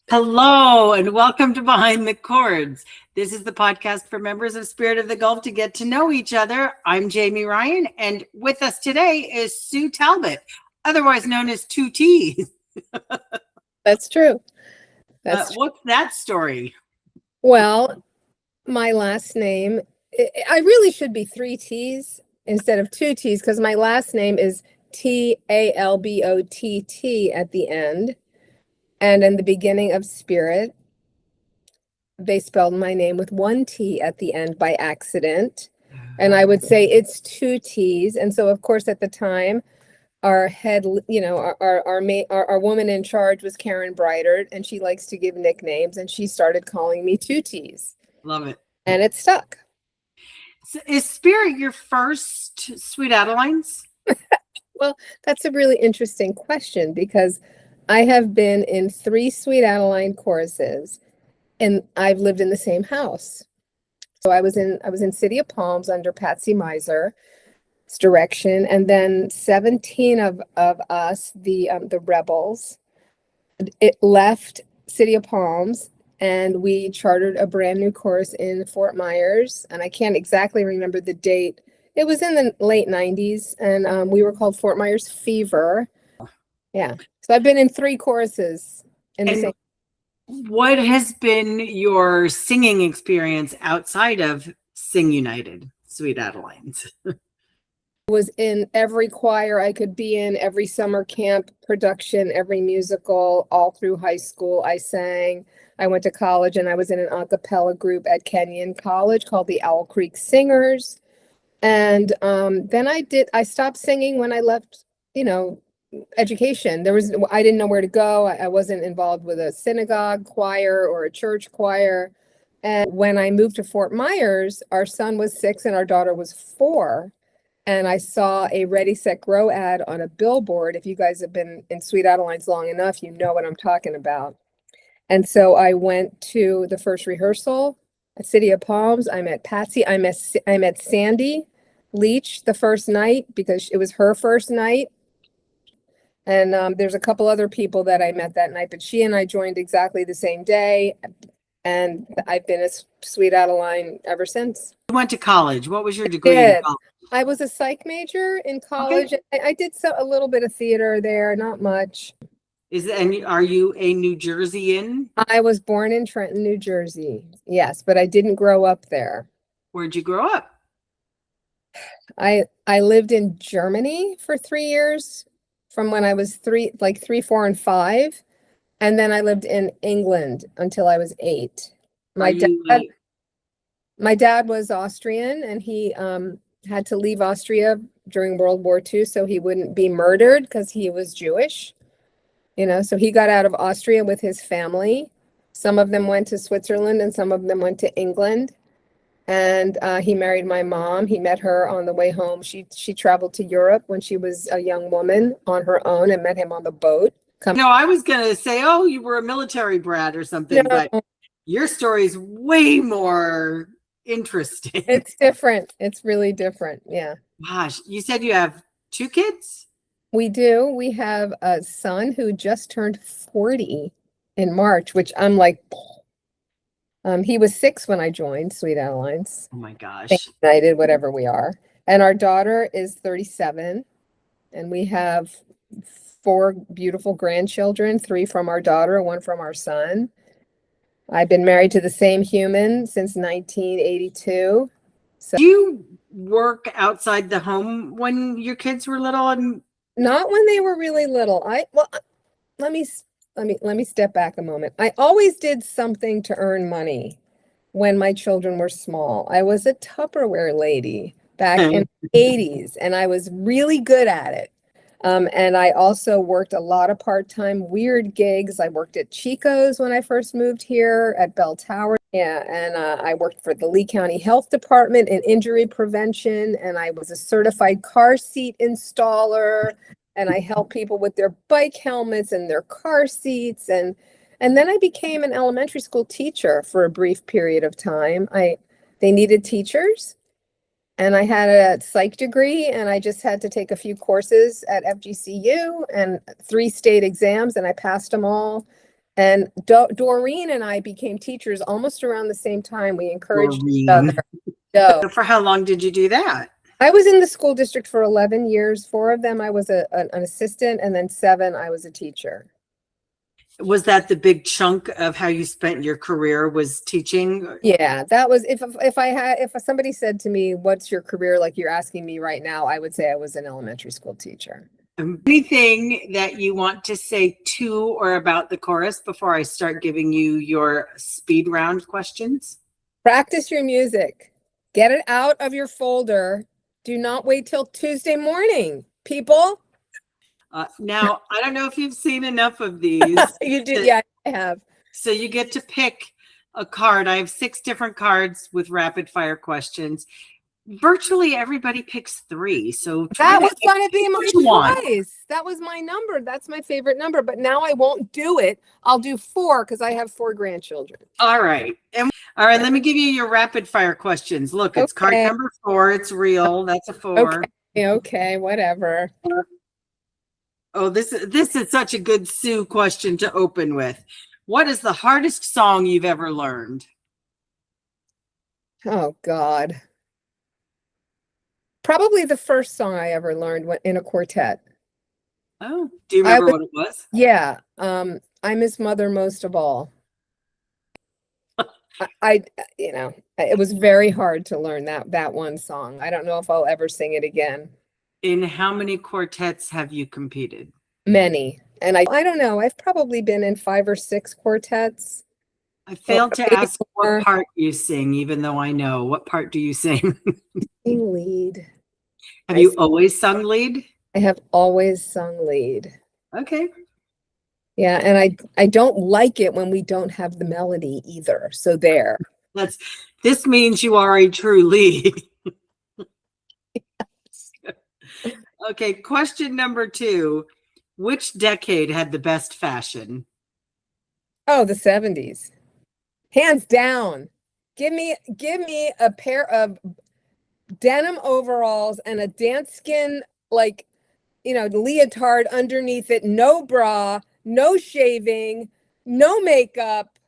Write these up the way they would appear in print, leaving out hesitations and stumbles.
Hello, and welcome to Behind the Chords. This is the podcast for members of Spirit of the Gulf to get to know each other. I'm Jamie Ryan, and with us today is Sue Talbott, otherwise known as 2T. That's true. What's that story? Well, my last name, I really should be 3 T's instead of 2 T's because my last name is Talbott at the end. And in the beginning of Spirit, they spelled my name with 1 T at the end by accident. And I would say it's 2 T's. And so, of course, at the time, our head, our woman in charge was Karen Breitert, and she likes to give nicknames, and she started calling me 2 T's. Love it. And it stuck. So is Spirit your first Sweet Adelines? Well, that's a really interesting question because I have been in 3 Sweet Adeline choruses, and I've lived in the same house. So I was in City of Palms under Patsy Miser's direction, and then 17 of us, the rebels, it left City of Palms, and we chartered a brand new chorus in Fort Myers, and I can't exactly remember the date. It was in the late 90s, and we were called Fort Myers Fever. Yeah. So I've been in 3 choruses in the same. What has been your singing experience outside of Sing United, Sweet Adelines? Was in every choir I could be in, every summer camp production, every musical, all through high school. I sang. I went to college and I was in an a cappella group at Kenyon College called the Owl Creek Singers. And then I stopped singing when I left, education. I didn't know where to go. I wasn't involved with a synagogue choir or a church choir. And when I moved to Fort Myers, our son was 6 and our daughter was 4. And I saw a Ready, Set, Grow ad on a billboard. If you guys have been in Sweet Adelines long enough, you know what I'm talking about. And so I went to the first rehearsal at City of Palms. I met Patsy. I met Sandy Leach the first night because it was her first night. And there's a couple other people that I met that night, but she and I joined exactly the same day. And I've been a Sweet Adeline ever since. You went to college. What was your degree in college? I was a psych major in college. Okay. I did a little bit of theater there, not much. And are you a New Jerseyan? I was born in Trenton, New Jersey. Yes, but I didn't grow up there. Where'd you grow up? I lived in Germany for 3 years, from when I was 3, 4, and 5. And then I lived in England until I was 8. My dad was Austrian, and he had to leave Austria during World War II so he wouldn't be murdered because he was Jewish. So he got out of Austria with his family. Some of them went to Switzerland and some of them went to England. And he married my mom. He met her on the way home. She traveled to Europe when she was a young woman on her own and met him on the boat. No, I was going to say, oh, you were a military brat or something, but your story is way more interesting. It's different. It's really different. Yeah. Gosh, you said you have 2 kids? We do. We have a son who just turned 40 in March, which I'm like, he was 6 when I joined Sweet Adelines. Oh my gosh. United, whatever we are. And our daughter is 37. And we have 4 beautiful grandchildren, 3 from our daughter, 1 from our son. I've been married to the same human since 1982. So do you work outside the home when your kids were little? And not when they were really little. Let me step back a moment. I always did something to earn money when my children were small. I was a Tupperware lady back in the 80s, and I was really good at it. And I also worked a lot of part-time weird gigs. I worked at Chico's when I first moved here, at Bell Tower. Yeah, and I worked for the Lee County Health Department in injury prevention, and I was a certified car seat installer, and I helped people with their bike helmets and their car seats. And then I became an elementary school teacher for a brief period of time. They needed teachers. And I had a psych degree, and I just had to take a few courses at FGCU and 3 state exams, and I passed them all. And Doreen and I became teachers almost around the same time. We encouraged each Doreen. other. So For how long did you do that? I was in the school district for 11 years. 4 of them I was an assistant, and then 7 I was a teacher. Was that the big chunk of how you spent your career, was teaching? Yeah, that was, if somebody said to me, what's your career like you're asking me right now, I would say I was an elementary school teacher. Anything that you want to say to or about the chorus before I start giving you your speed round questions? Practice your music. Get it out of your folder. Do not wait till Tuesday morning, people. Now, I don't know if you've seen enough of these. You do, yeah, I have. So you get to pick a card. I have 6 different cards with rapid fire questions. Virtually everybody picks 3. So that was going to be my choice. That was my number. That's my favorite number. But now I won't do it. I'll do 4 because I have 4 grandchildren. All right. All right. Let me give you your rapid fire questions. Look, it's card number 4. It's real. That's a 4. Okay. Whatever. Oh, this is such a good Sue question to open with. What is the hardest song you've ever learned? Oh, God. Probably the first song I ever learned in a quartet. Oh, do you remember what it was? Yeah. I miss Mother most of all. It was very hard to learn that one song. I don't know if I'll ever sing it again. In how many quartets have you competed? Many. And I don't know. I've probably been in 5 or 6 quartets. I failed to ask what part you sing, even though I know. What part do you sing? Sing lead. Have you always sung lead? I have always sung lead. Okay. Yeah, and I don't like it when we don't have the melody either. So there. This means you are a true lead. Yes. Okay, question number 2. Which decade had the best fashion? Oh, the 70s. Hands down. Give me a pair of denim overalls and a dance skin, leotard underneath it, no bra, no shaving, no makeup.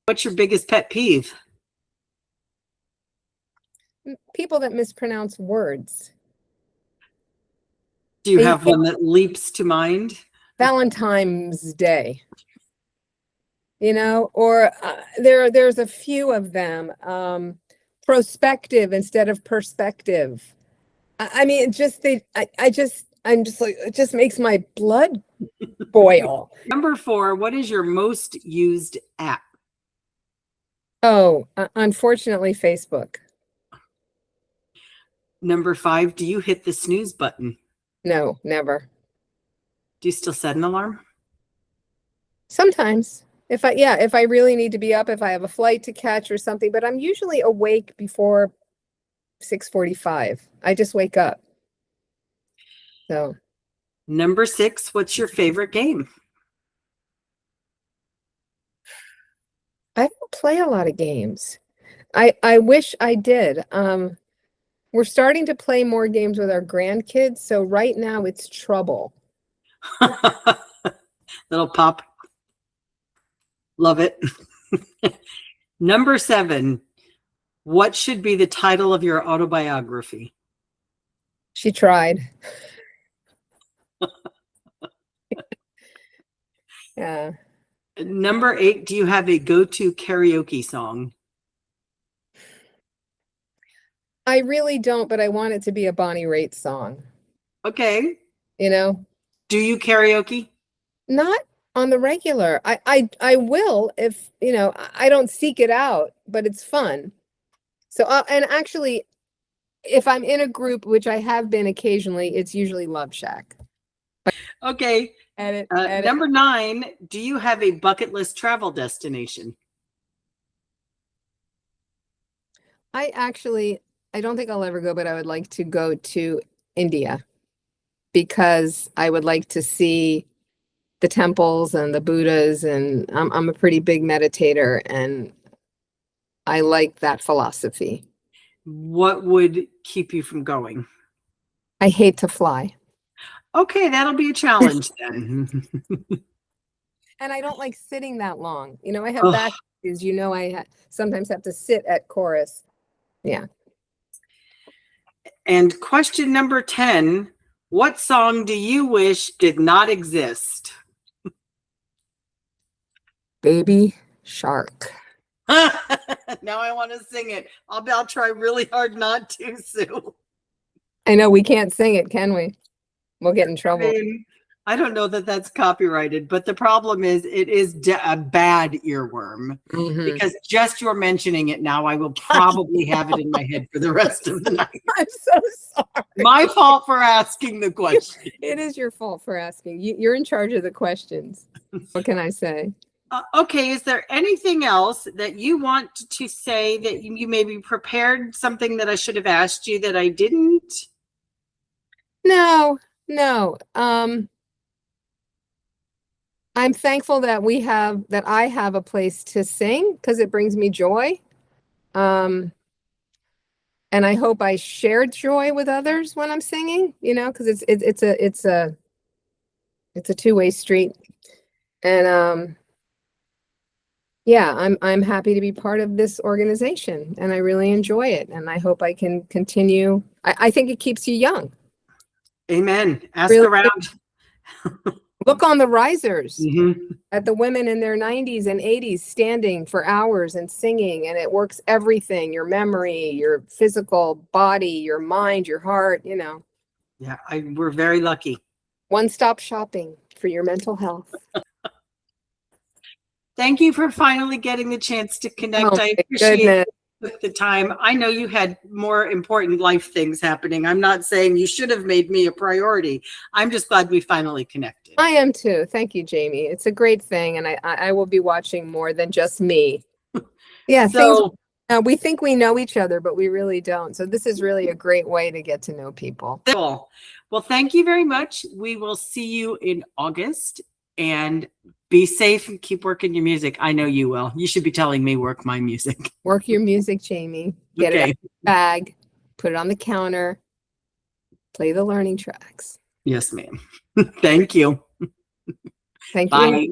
What's your biggest pet peeve? People that mispronounce words. Do you have one that leaps to mind? Valentine's Day. Or there's a few of them. Prospective instead of perspective. I mean, I'm just like, it just makes my blood boil. Number 4, what is your most used app? Oh, unfortunately, Facebook. Number 5, do you hit the snooze button? No, never. Do you still set an alarm? Sometimes. If I really need to be up, if I have a flight to catch or something, but I'm usually awake before 6:45. I just wake up. So. Number 6, what's your favorite game? I don't play a lot of games. I wish I did. We're starting to play more games with our grandkids, so right now it's Trouble. Little pop. Love it. Number 7, what should be the title of your autobiography? She tried. Yeah. Number 8, do you have a go-to karaoke song? I really don't, but I want it to be a Bonnie Raitt song. Okay. Do you karaoke? Not on the regular. I will if, I don't seek it out, but it's fun. So, and actually, if I'm in a group, which I have been occasionally, it's usually Love Shack. Okay. Edit. Number 9, do you have a bucket list travel destination? I don't think I'll ever go, but I would like to go to India because I would like to see the temples and the Buddhas, and I'm a pretty big meditator, and I like that philosophy. What would keep you from going? I hate to fly. Okay, that'll be a challenge then. And I don't like sitting that long. You know, I have back issues. You know, I sometimes have to sit at chorus. Yeah. And question number 10, what song do you wish did not exist? Baby Shark. Now I want to sing it. I'll try really hard not to, Sue. I know we can't sing it, can we? We'll get in trouble. I mean, I don't know that that's copyrighted, but the problem is it is a bad earworm because just you're mentioning it now, I will probably have it in my head for the rest of the night. I'm so sorry. My fault for asking the question. It is your fault for asking. You're in charge of the questions. What can I say? Okay, is there anything else that you want to say that you maybe prepared something that I should have asked you that I didn't? No. I'm thankful that I have a place to sing because it brings me joy. And I hope I share joy with others when I'm singing, you know, because it's a two-way street. And yeah, I'm happy to be part of this organization and I really enjoy it. And I hope I can continue. I think it keeps you young. Amen. Ask Really, around. look on the risers at the women in their 90s and 80s standing for hours and singing, and it works everything, your memory, your physical body, your mind, your heart, you know. Yeah, we're very lucky. One-stop shopping for your mental health. Thank you for finally getting the chance to connect. Oh, I appreciate the time. I know you had more important life things happening. I'm not saying you should have made me a priority. I'm just glad we finally connected. I am too. Thank you, Jamie. It's a great thing, and I will be watching more than just me. Yeah, so we think we know each other, but we really don't. So this is really a great way to get to know people. Cool. Well, thank you very much. We will see you in August, and be safe and keep working your music. I know you will. You should be telling me work my music. Work your music, Jamie. Get it out of the bag, put it on the counter, play the learning tracks. Yes, ma'am. Thank you. Thank you. Bye.